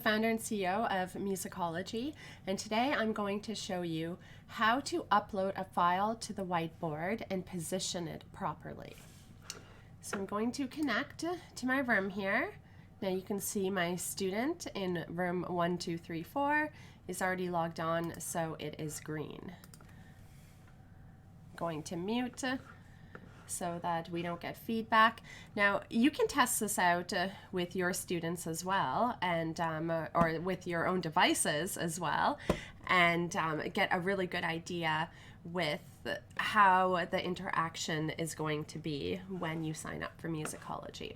Founder and CEO of Musicology, and today I'm going to show you how to upload a file to the whiteboard and position it properly. So I'm going to connect to my room here. Now you can see my student in room 1234 is already logged on, so it is green. Going to mute so that we don't get feedback. Now you can test this out with your students as well, and or with your own devices as well, and get a really good idea with how the interaction is going to be when you sign up for Musicology.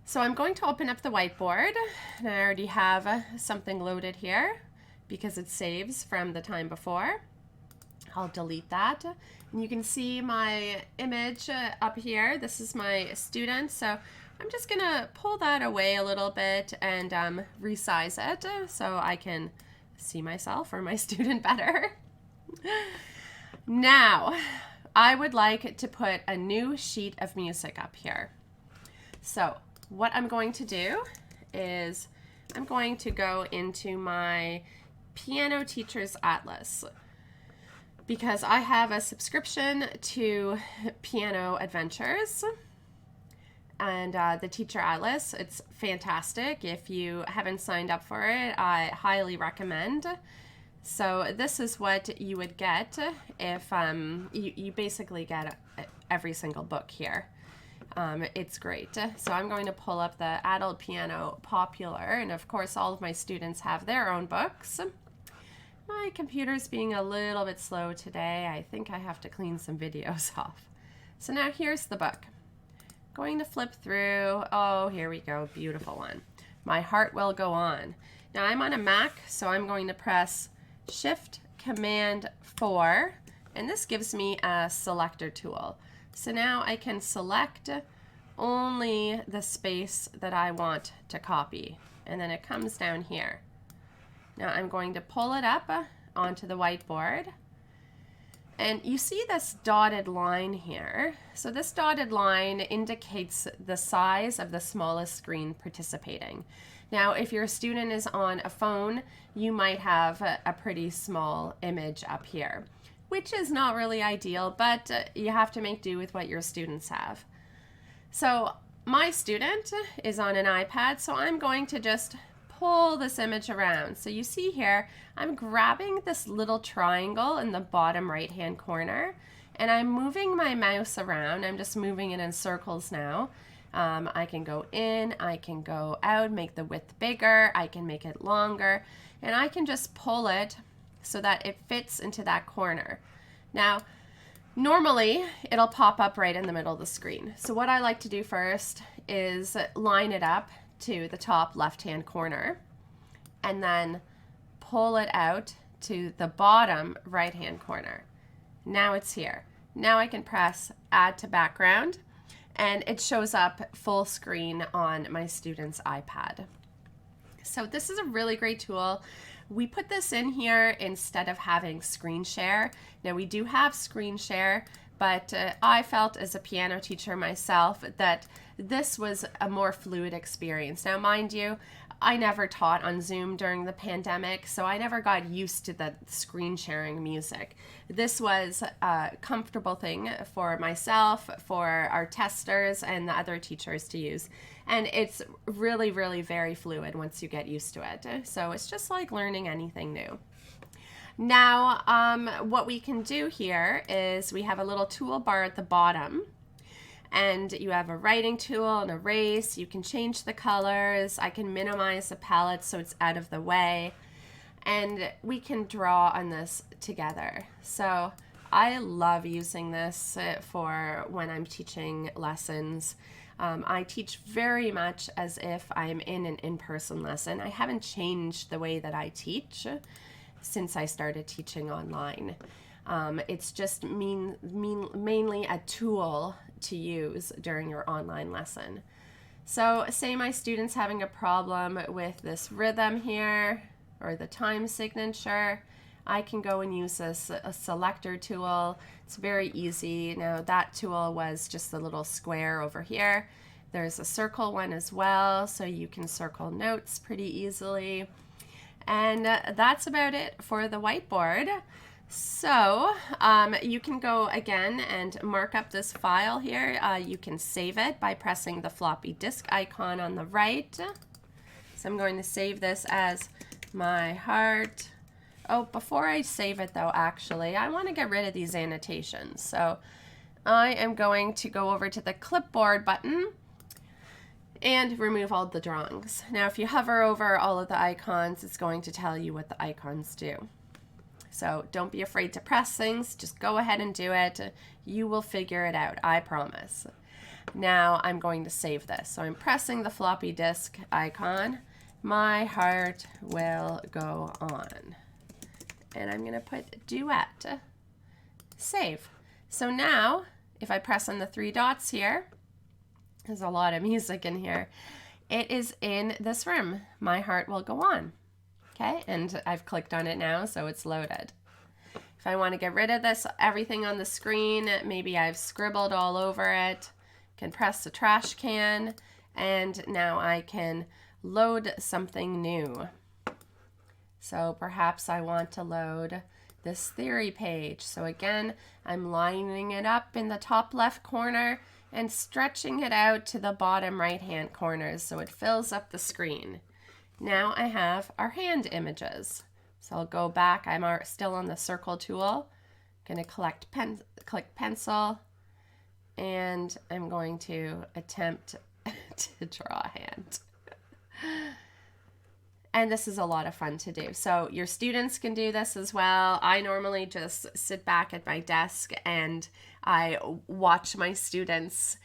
So I'm going to open up the whiteboard, and I already have something loaded here because it saves from the time before. I'll delete that. And you can see my image up here. This is my student. So I'm just gonna pull that away a little bit and resize it so I can see myself or my student better. Now, I would like to put a new sheet of music up here. So what I'm going to do is I'm going to go into my Piano Teacher's Atlas, because I have a subscription to Piano Adventures and the Teacher Atlas. It's fantastic. If you haven't signed up for it, I highly recommend. So this is what you would get if you basically get every single book here. It's great. So I'm going to pull up the Adult Piano Popular, and of course all of my students have their own books. My computer's being a little bit slow today. I think I have to clean some videos off. So now here's the book. Going to flip through. Oh, here we go. Beautiful one. My Heart Will Go On. Now I'm on a Mac, so I'm going to press Shift Command 4, and this gives me a selector tool. So now I can select only the space that I want to copy, and then it comes down here. Now I'm going to pull it up onto the whiteboard, and you see this dotted line here. So this dotted line indicates the size of the smallest screen participating. Now if your student is on a phone, you might have a pretty small image up here, which is not really ideal, but you have to make do with what your students have. So my student is on an iPad, so I'm going to just pull this image around. So you see here, I'm grabbing this little triangle in the bottom right hand corner, and I'm moving my mouse around. I'm just moving it in circles now. I can go in, I can go out, make the width bigger, I can make it longer, and I can just pull it so that it fits into that corner. Now, normally it'll pop up right in the middle of the screen. So what I like to do first is line it up to the top left-hand corner and then pull it out to the bottom right-hand corner. Now it's here. Now I can press Add to Background, and it shows up full screen on my student's iPad. So this is a really great tool. We put this in here instead of having screen share. Now we do have screen share, but I felt as a piano teacher myself that this was a more fluid experience. Now, mind you, I never taught on Zoom during the pandemic, so I never got used to the screen sharing music. This was a comfortable thing for myself, for our testers, and the other teachers to use. And it's really, really very fluid once you get used to it. So it's just like learning anything new. Now, what we can do here is we have a little toolbar at the bottom, and you have a writing tool and erase. You can change the colors. I can minimize the palette so it's out of the way, and we can draw on this together. So I love using this for when I'm teaching lessons. I teach very much as if I'm in an in-person lesson. I haven't changed the way that I teach since I started teaching online. It's just mainly a tool to use during your online lesson. So say my student's having a problem with this rhythm here or the time signature, I can go and use a selector tool. It's very easy. Now that tool was just the little square over here. There's a circle one as well, so you can circle notes pretty easily. And that's about it for the whiteboard. So you can go again and mark up this file here. You can save it by pressing the floppy disk icon on the right. So I'm going to save this as my heart. Oh, before I save it though, actually, I want to get rid of these annotations. So I am going to go over to the clipboard button and remove all the drawings. Now, if you hover over all of the icons, it's going to tell you what the icons do. So don't be afraid to press things. Just go ahead and do it. You will figure it out, I promise. Now I'm going to save this. So I'm pressing the floppy disk icon. My heart will go on. And I'm going to put duet. Save. So now, if I press on the 3 dots here, there's a lot of music in here. It is in this room. My heart will go on. Okay, and I've clicked on it now, so it's loaded. If I want to get rid of this, everything on the screen, maybe I've scribbled all over it, can press the trash can, and now I can load something new. So perhaps I want to load this theory page. So again, I'm lining it up in the top left corner and stretching it out to the bottom right-hand corners so it fills up the screen. Now I have our hand images. So I'll go back. I'm still on the circle tool. I'm going to click pencil, and I'm going to attempt to draw a hand. And this is a lot of fun to do. So your students can do this as well. I normally just sit back at my desk and I watch my students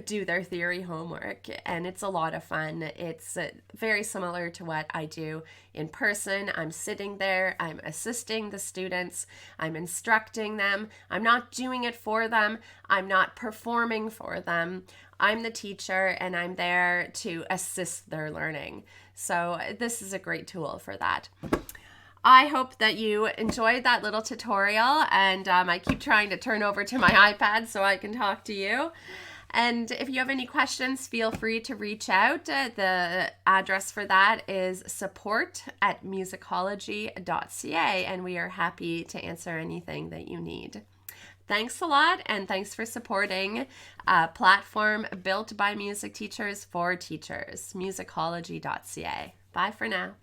do their theory homework, and it's a lot of fun. It's very similar to what I do in person. I'm sitting there, I'm assisting the students, I'm instructing them. I'm not doing it for them, I'm not performing for them. I'm the teacher and I'm there to assist their learning. So this is a great tool for that. I hope that you enjoyed that little tutorial, and I keep trying to turn over to my iPad so I can talk to you. And if you have any questions, feel free to reach out. The address for that is support@musicology.ca, and we are happy to answer anything that you need. Thanks a lot, and thanks for supporting a platform built by music teachers for teachers, musicology.ca. Bye for now.